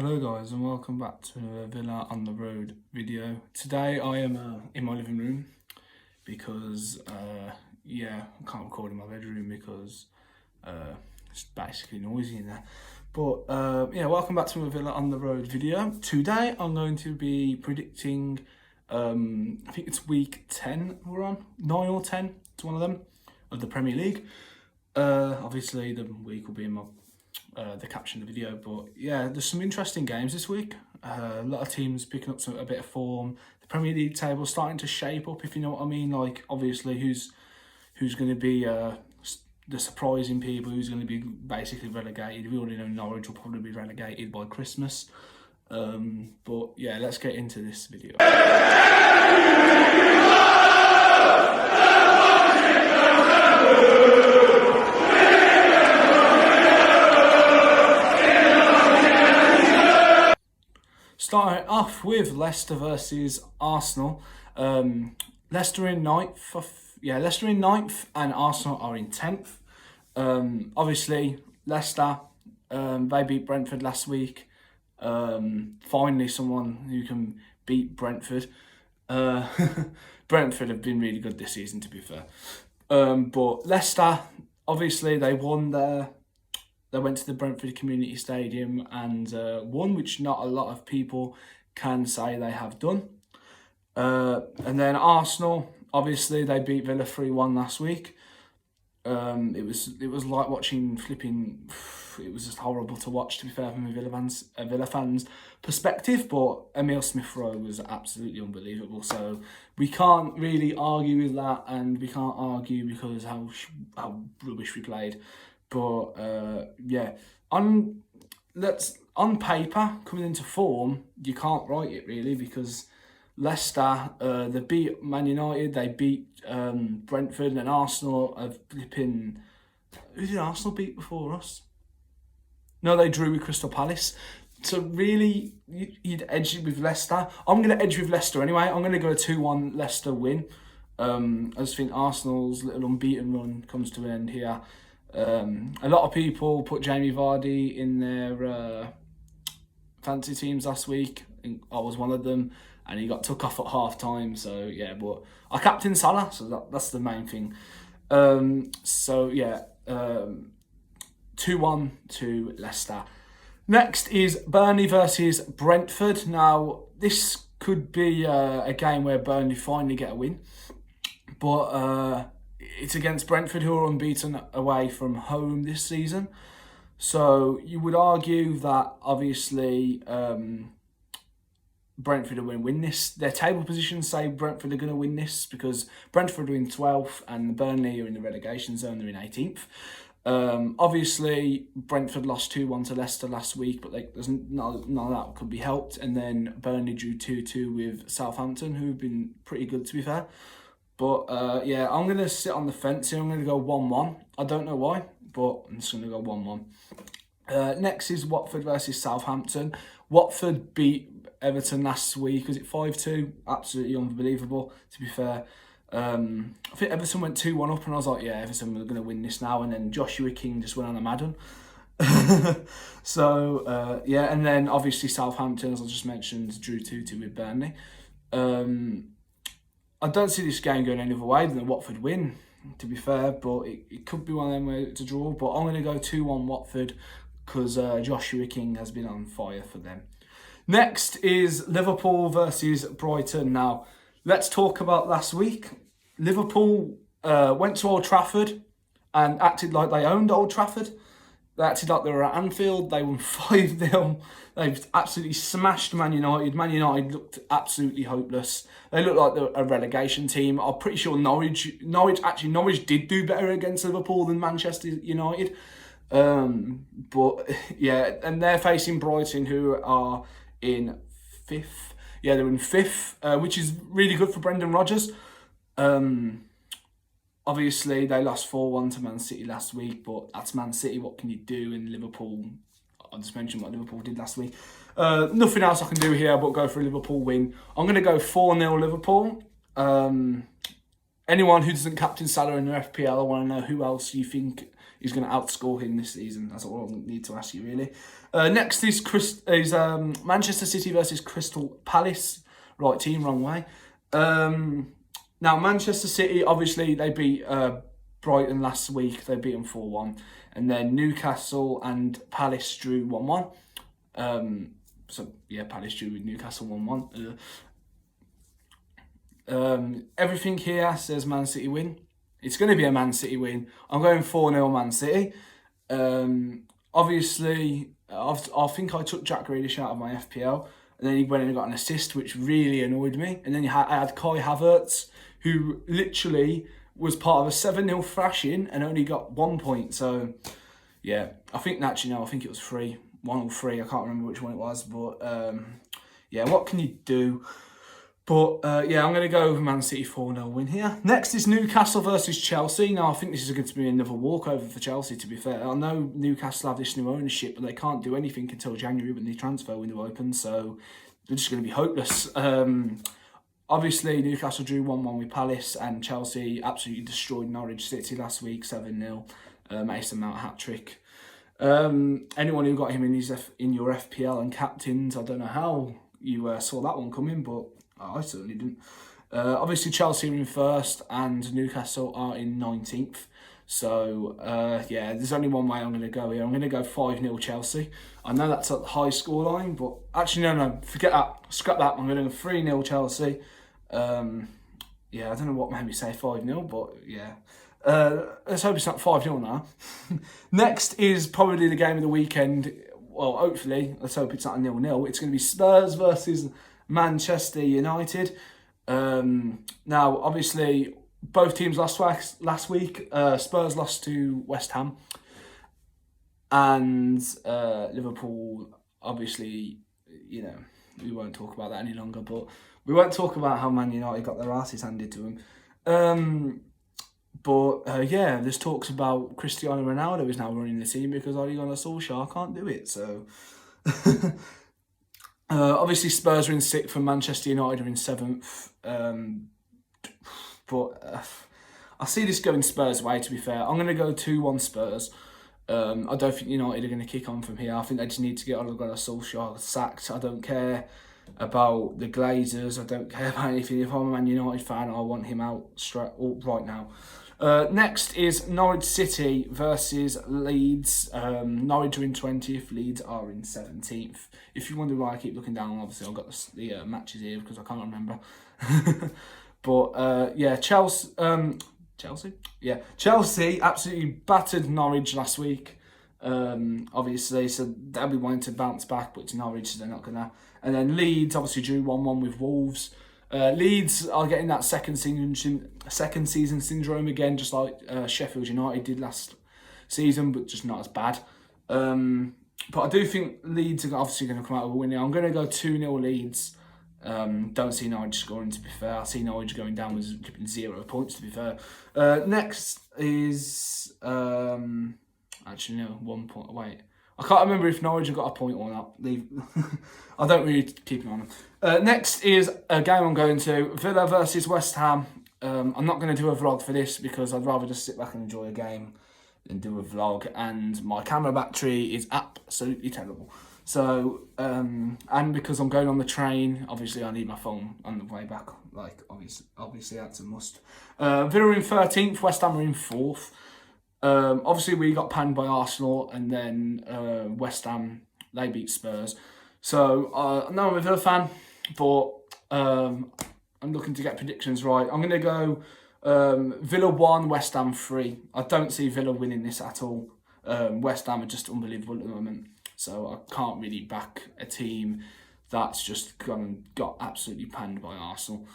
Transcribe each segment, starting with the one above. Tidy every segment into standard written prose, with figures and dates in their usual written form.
Hello guys and welcome back to another Villa on the Road video. Today I am in my living room because I can't record in my bedroom because it's basically noisy in there. But welcome back to a Villa on the Road video. Today I'm going to be predicting, I think it's week 10 we're on, 9 or 10, it's one of them, of the Premier League. Obviously the week will be in my the caption of the video, but yeah, there's some interesting games this week. A lot of teams picking up a bit of form. The Premier League table starting to shape up, if you know what I mean. Like obviously, who's going to be the surprising people? Who's going to be basically relegated? We already know Norwich will probably be relegated by Christmas. But yeah, let's get into this video. Starting off with Leicester versus Arsenal. Leicester in ninth. Leicester in ninth, and Arsenal are in 10th. Obviously, Leicester they beat Brentford last week. Finally, someone who can beat Brentford. Brentford have been really good this season, to be fair. But Leicester, obviously, they won there. They went to the Brentford Community Stadium and won, which not a lot of people can say they have done. And then Arsenal, obviously, they beat Villa 3-1 last week. It was like watching flipping. It was just horrible to watch, to be fair, from a Villa fans' perspective. But Emile Smith-Rowe was absolutely unbelievable. So we can't really argue with that, and we can't argue because how rubbish we played. But on paper, coming into form, you can't write it really, because Leicester, they beat Man United, they beat Brentford, and Arsenal have flipping. Who did Arsenal beat before us? No, they drew with Crystal Palace. So really, you'd edge it with Leicester. I'm going to edge with Leicester anyway. I'm going to go a 2-1 Leicester win. I just think Arsenal's little unbeaten run comes to an end here. A lot of people put Jamie Vardy in their fantasy teams last week. I think I was one of them, and he got took off at half time. So yeah, but I captained Salah, so that's the main thing. 2-1 to Leicester. Next is Burnley versus Brentford. Now this could be a game where Burnley finally get a win, but it's against Brentford, who are unbeaten away from home this season. So you would argue that obviously Brentford are going to win this. Their table positions say Brentford are going to win this because Brentford are in 12th and Burnley are in the relegation zone. They're in 18th. Obviously, Brentford lost 2-1 to Leicester last week, but there's none of that could be helped. And then Burnley drew 2-2 with Southampton, who've been pretty good, to be fair. But I'm going to sit on the fence here. I'm going to go 1-1. I don't know why, but I'm just going to go 1-1. Next is Watford versus Southampton. Watford beat Everton last week. Was it 5-2? Absolutely unbelievable, to be fair. I think Everton went 2-1 up, and I was like, yeah, Everton are going to win this now. And then Joshua King just went on a Madden. And then obviously Southampton, as I just mentioned, drew 2-2 with Burnley. I don't see this game going any other way than a Watford win, to be fair, but it could be one of them where it's a draw. But I'm going to go 2-1 Watford because Joshua King has been on fire for them. Next is Liverpool versus Brighton. Now, let's talk about last week. Liverpool went to Old Trafford and acted like they owned Old Trafford. They acted like they were at Anfield. They won 5-0. They've absolutely smashed Man United. Man United looked absolutely hopeless. They looked like they're a relegation team. I'm pretty sure Norwich did do better against Liverpool than Manchester United. But yeah, and they're facing Brighton, who are in 5th. Yeah, they're in 5th, which is really good for Brendan Rodgers. Obviously, they lost 4-1 to Man City last week, but that's Man City. What can you do in Liverpool? I just mentioned what Liverpool did last week. Nothing else I can do here but go for a Liverpool win. I'm going to go 4-0 Liverpool. Anyone who doesn't captain Salah in their FPL, I want to know who else you think who's going to outscore him this season. That's all I need to ask you, really. Next is Manchester City versus Crystal Palace. Right team, wrong way. Now, Manchester City, obviously, they beat Brighton last week. They beat them 4-1. And then Newcastle and Palace drew 1-1. Palace drew with Newcastle 1-1. Everything here says Man City win. It's going to be a Man City win. I'm going 4-0 Man City. Obviously, I think I took Jack Grealish out of my FPL. And then he went and got an assist, which really annoyed me. And then I had Kai Havertz, who literally was part of a 7-0 thrashing and only got 1 point. So, yeah, I think it was 3. 1 or 3, I can't remember which one it was. But, what can you do? But, I'm going to go with Man City 4-0 win here. Next is Newcastle versus Chelsea. Now, I think this is going to be another walkover for Chelsea, to be fair. I know Newcastle have this new ownership, but they can't do anything until January when the transfer window opens, so they're just going to be hopeless. Obviously, Newcastle drew 1-1 with Palace, and Chelsea absolutely destroyed Norwich City last week, 7-0. Mason Mount hat-trick. Anyone who got him in your FPL and captains, I don't know how you saw that one coming, but I certainly didn't. Obviously, Chelsea are in first and Newcastle are in 19th. So, there's only one way I'm going to go here. I'm going to go 5-0 Chelsea. I know that's a high scoreline, but actually, no, forget that. Scrap that. I'm going to go 3-0 Chelsea. I don't know what made me say 5-0, but yeah. Let's hope it's not 5-0 now. Next is probably the game of the weekend. Well, hopefully, let's hope it's not a 0-0. It's going to be Spurs versus Manchester United. Now, obviously, both teams lost last week. Spurs lost to West Ham. And Liverpool, obviously, we won't talk about that any longer. But we won't talk about how Man United got their asses handed to them. There's talks about Cristiano Ronaldo is now running the team because Ole Gunnar Solskjaer can't do it. So... obviously, Spurs are in 6th and Manchester United are in 7th. I see this going Spurs' way, to be fair. I'm going to go 2-1 Spurs. I don't think United are going to kick on from here. I think they just need to get Ole Gunnar Solskjaer sacked. I don't care about the Glazers. I don't care about anything. If I'm a Man United fan, I want him out right now. Next is Norwich City versus Leeds. Norwich are in 20th, Leeds are in 17th. If you wonder why I keep looking down, obviously I've got the matches here because I can't remember. Chelsea absolutely battered Norwich last week. Obviously, so they'll be wanting to bounce back, but it's Norwich, so they're not gonna. And then Leeds obviously drew 1-1 with Wolves. Leeds are getting that second season syndrome again, just like Sheffield United did last season, but just not as bad. But I do think Leeds are obviously going to come out with a win. I'm going to go 2-0 Leeds. Don't see Norwich scoring, to be fair. I see Norwich going down with 0 points, to be fair. Next is... 1 point. Wait. I can't remember if Norwich have got a point or not. I don't really keep an eye on them. Next is a game I'm going to. Villa versus West Ham. I'm not going to do a vlog for this because I'd rather just sit back and enjoy a game than do a vlog. And my camera battery is absolutely terrible. So, and because I'm going on the train, obviously I need my phone on the way back. Like, obviously that's a must. Villa in 13th, West Ham are in 4th. Obviously we got panned by Arsenal, and then West Ham, they beat Spurs. So no, I'm a Villa fan, but I'm looking to get predictions right. I'm going to go Villa 1, West Ham 3. I don't see Villa winning this at all. West Ham are just unbelievable at the moment, so I can't really back a team that's just got absolutely panned by Arsenal.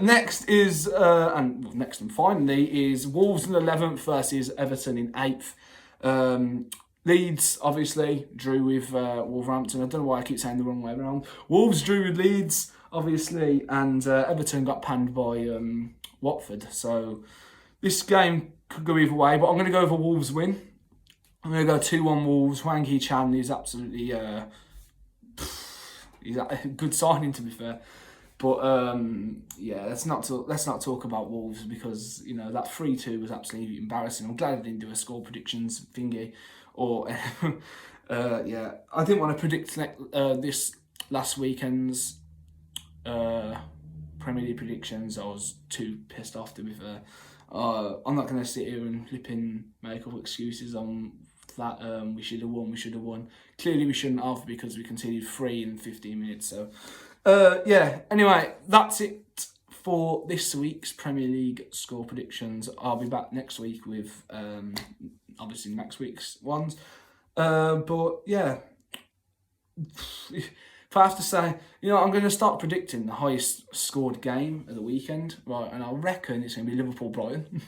Next and finally is Wolves in 11th versus Everton in 8th. Leeds obviously drew with Wolverhampton. I don't know why I keep saying the wrong way around. Wolves drew with Leeds, obviously, and Everton got panned by Watford. So this game could go either way, but I'm going to go with a Wolves win. I'm going to go 2-1 Wolves. Hwang Hee-chan is absolutely... he's a good signing, to be fair. But yeah, let's not talk about Wolves, because you know that 3-2 was absolutely embarrassing. I'm glad I didn't do a score predictions thingy, or yeah, I didn't want to predict this last weekend's Premier League predictions. I was too pissed off, to be fair. I'm not going to sit here and make up excuses on that. We should have won. Clearly we shouldn't have, because we conceded 3 in 15 minutes. So yeah, anyway, that's it for this week's Premier League score predictions. I'll be back next week with obviously next week's ones. But yeah, if I have to say, you know, I'm going to start predicting the highest scored game of the weekend, right? And I reckon it's going to be Liverpool-Brighton.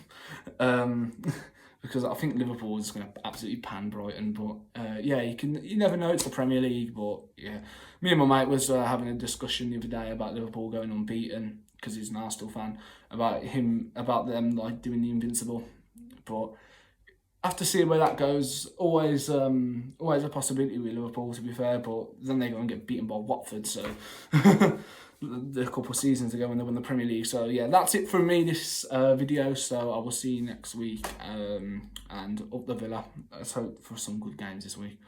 Because I think Liverpool is going to absolutely pan Brighton. But yeah, you never know, it's the Premier League. But yeah, me and my mate was having a discussion the other day about Liverpool going unbeaten, because he's an Arsenal fan, about them like doing the invincible. But I have to see where that goes. Always a possibility with Liverpool, to be fair, but then they go and get beaten by Watford, so a couple of seasons ago when they won the Premier League. So yeah, that's it from me, this video. So I will see you next week, and up the Villa. Let's hope for some good games this week.